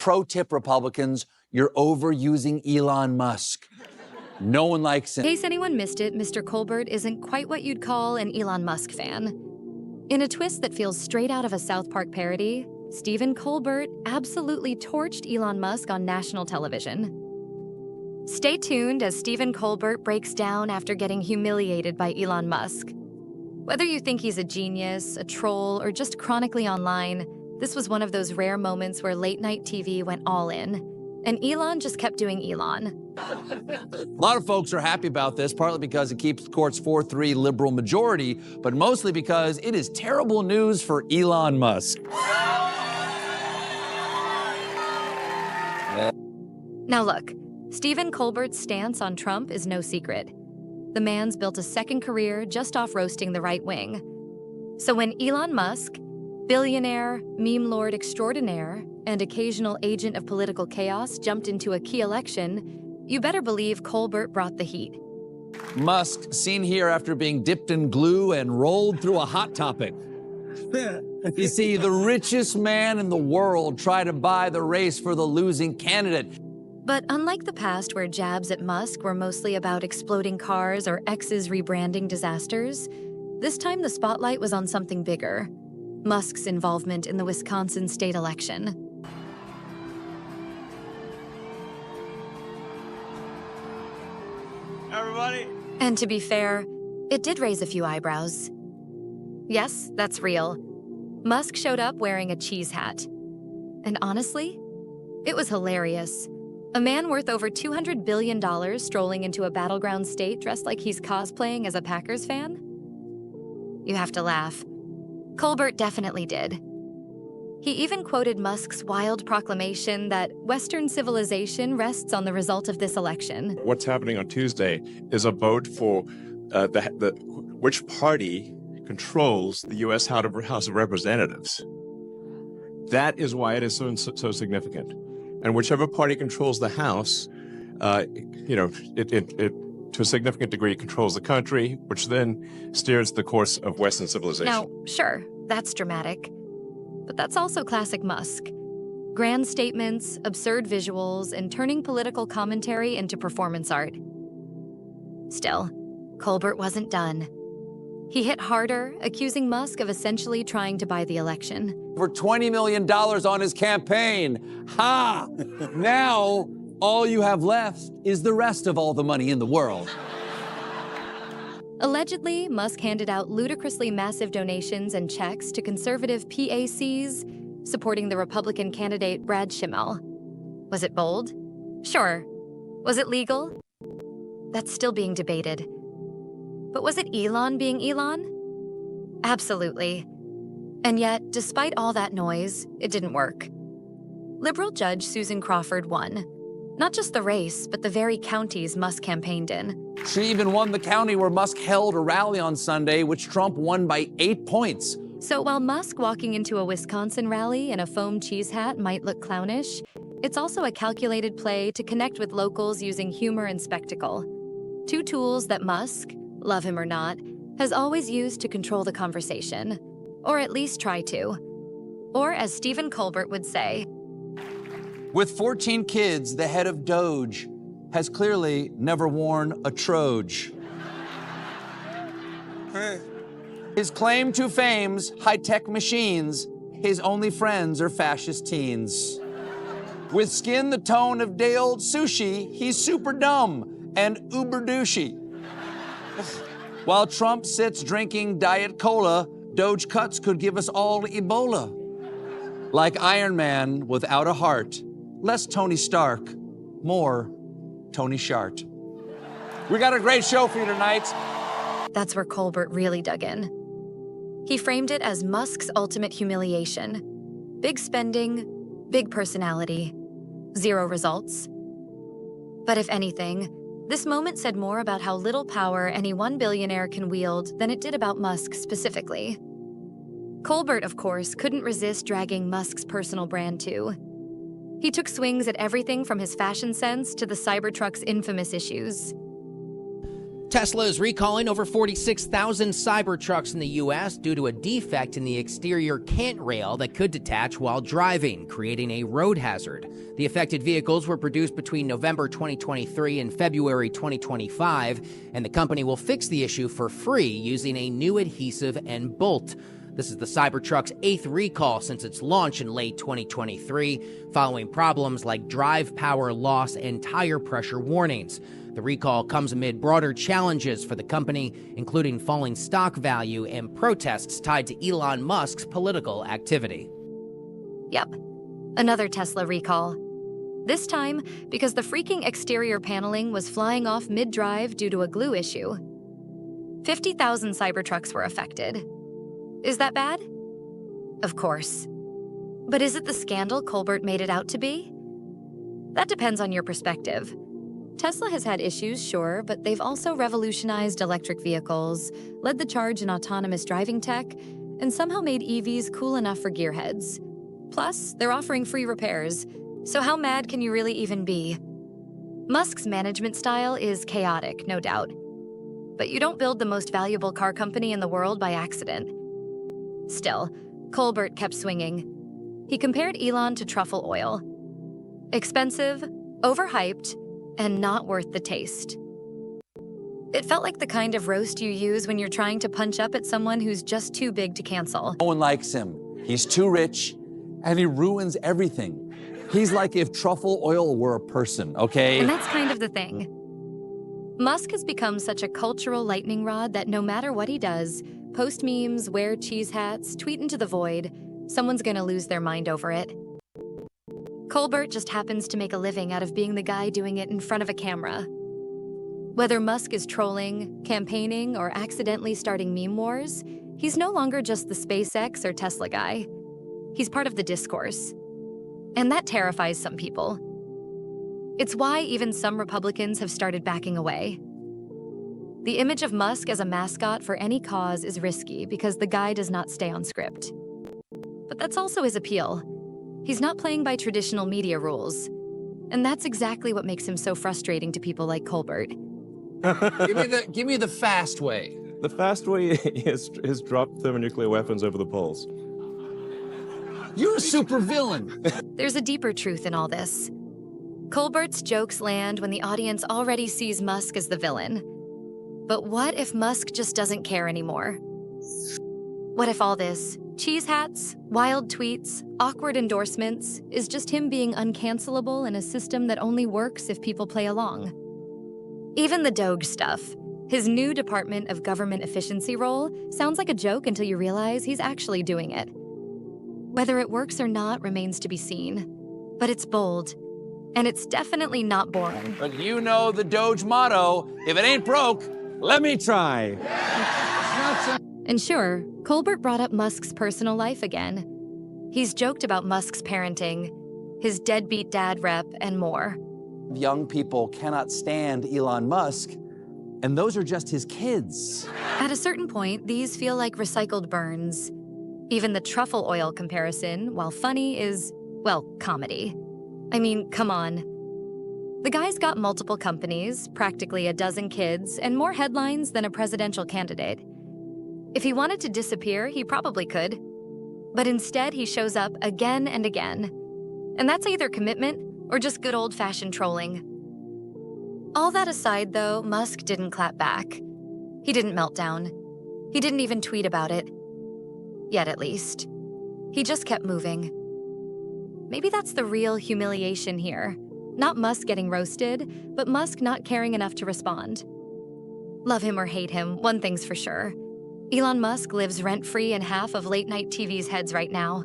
Pro tip, Republicans, you're overusing Elon Musk. No one likes him. In case anyone missed it, Mr. Colbert isn't quite what you'd call an Elon Musk fan. In a twist that feels straight out of a South Park parody, Stephen Colbert absolutely torched Elon Musk on national television. Stay tuned as Stephen Colbert breaks down after getting humiliated by Elon Musk. Whether you think he's a genius, a troll, or just chronically online, this was one of those rare moments where late-night TV went all in, and Elon just kept doing Elon. A lot of folks are happy about this, partly because it keeps the court's 4-3 liberal majority, but mostly because it is terrible news for Elon Musk. Now look, Stephen Colbert's stance on Trump is no secret. The man's built a second career just off roasting the right wing. So when Elon Musk, billionaire, meme lord extraordinaire, and occasional agent of political chaos jumped into a key election, you better believe Colbert brought the heat. Musk, seen here after being dipped in glue and rolled through a Hot Topic. You see, the richest man in the world tried to buy the race for the losing candidate. But unlike the past where jabs at Musk were mostly about exploding cars or ex's rebranding disasters, this time the spotlight was on something bigger: Musk's involvement in the Wisconsin state election. Everybody. And to be fair, it did raise a few eyebrows. Yes, that's real. Musk showed up wearing a cheese hat. And honestly, it was hilarious. A man worth over $200 billion strolling into a battleground state dressed like he's cosplaying as a Packers fan? You have to laugh. Colbert definitely did. He even quoted Musk's wild proclamation that Western civilization rests on the result of this election. What's happening on Tuesday is a vote for which party controls the U.S. House of Representatives. That is why it is so significant. And whichever party controls the House, it to a significant degree controls the country, which then steers the course of Western civilization. Now, sure, that's dramatic. But that's also classic Musk. Grand statements, absurd visuals, and turning political commentary into performance art. Still, Colbert wasn't done. He hit harder, accusing Musk of essentially trying to buy the election. For $20 million on his campaign. Ha! Now, all you have left is the rest of all the money in the world. Allegedly, Musk handed out ludicrously massive donations and checks to conservative PACs supporting the Republican candidate Brad Schimmel. Was it bold? Sure. Was it legal? That's still being debated. But was it Elon being Elon? Absolutely. And yet, despite all that noise, it didn't work. Liberal Judge Susan Crawford won. Not just the race, but the very counties Musk campaigned in. She even won the county where Musk held a rally on Sunday, which Trump won by 8 points. So while Musk walking into a Wisconsin rally in a foam cheese hat might look clownish, it's also a calculated play to connect with locals using humor and spectacle. Two tools that Musk, love him or not, has always used to control the conversation. Or at least try to. Or as Stephen Colbert would say, with 14 kids, the head of Doge has clearly never worn a Troge. His claim to fame's high-tech machines, his only friends are fascist teens. With skin the tone of day-old sushi, he's super dumb and uber douchey. While Trump sits drinking Diet Cola, Doge cuts could give us all Ebola. Like Iron Man without a heart, less Tony Stark, more Tony Shart. We got a great show for you tonight. That's where Colbert really dug in. He framed it as Musk's ultimate humiliation. Big spending, big personality, zero results. But if anything, this moment said more about how little power any one billionaire can wield than it did about Musk specifically. Colbert, of course, couldn't resist dragging Musk's personal brand too. He took swings at everything from his fashion sense to the Cybertruck's infamous issues. Tesla is recalling over 46,000 Cybertrucks in the U.S. due to a defect in the exterior cant rail that could detach while driving, creating a road hazard. The affected vehicles were produced between November 2023 and February 2025, and the company will fix the issue for free using a new adhesive and bolt. This is the Cybertruck's 8th recall since its launch in late 2023, following problems like drive power loss and tire pressure warnings. The recall comes amid broader challenges for the company, including falling stock value and protests tied to Elon Musk's political activity. Yep, another Tesla recall. This time because the freaking exterior paneling was flying off mid-drive due to a glue issue. 50,000 Cybertrucks were affected. Is that bad? Of course. But is it the scandal Colbert made it out to be? That depends on your perspective. Tesla has had issues, sure, but they've also revolutionized electric vehicles, led the charge in autonomous driving tech, and somehow made EVs cool enough for gearheads. Plus, they're offering free repairs, so how mad can you really even be? Musk's management style is chaotic, no doubt. But you don't build the most valuable car company in the world by accident. Still, Colbert kept swinging. He compared Elon to truffle oil. Expensive, overhyped, and not worth the taste. It felt like the kind of roast you use when you're trying to punch up at someone who's just too big to cancel. No one likes him. He's too rich, and he ruins everything. He's like if truffle oil were a person, okay? And that's kind of the thing. Musk has become such a cultural lightning rod that no matter what he does, post memes, wear cheese hats, tweet into the void, someone's gonna lose their mind over it. Colbert just happens to make a living out of being the guy doing it in front of a camera. Whether Musk is trolling, campaigning, or accidentally starting meme wars, he's no longer just the SpaceX or Tesla guy. He's part of the discourse. And that terrifies some people. It's why even some Republicans have started backing away. The image of Musk as a mascot for any cause is risky because the guy does not stay on script. But that's also his appeal. He's not playing by traditional media rules. And that's exactly what makes him so frustrating to people like Colbert. Give me the fast way. The fast way is drop thermonuclear weapons over the poles. You're a supervillain. There's a deeper truth in all this. Colbert's jokes land when the audience already sees Musk as the villain. But what if Musk just doesn't care anymore? What if all this, cheese hats, wild tweets, awkward endorsements, is just him being uncancelable in a system that only works if people play along? Even the Doge stuff, his new Department of Government Efficiency role, sounds like a joke until you realize he's actually doing it. Whether it works or not remains to be seen. But it's bold, and it's definitely not boring. But you know the Doge motto, if it ain't broke, let me try. And sure, Colbert brought up Musk's personal life again. He's joked about Musk's parenting, his deadbeat dad rep, and more. Young people cannot stand Elon Musk, and those are just his kids. At a certain point, these feel like recycled burns. Even the truffle oil comparison, while funny, is, well, comedy. I mean, come on. The guy's got multiple companies, practically a dozen kids, and more headlines than a presidential candidate. If he wanted to disappear, he probably could. But instead, he shows up again and again. And that's either commitment or just good old-fashioned trolling. All that aside, though, Musk didn't clap back. He didn't melt down. He didn't even tweet about it. Yet, at least. He just kept moving. Maybe that's the real humiliation here. Not Musk getting roasted, but Musk not caring enough to respond. Love him or hate him, one thing's for sure. Elon Musk lives rent-free in half of late-night TV's heads right now.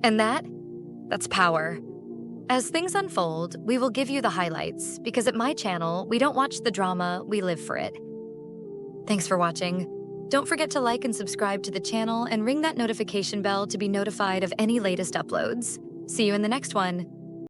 And that's power. As things unfold, we will give you the highlights, because at my channel, we don't watch the drama, we live for it. Thanks for watching. Don't forget to like and subscribe to the channel and ring that notification bell to be notified of any latest uploads. See you in the next one.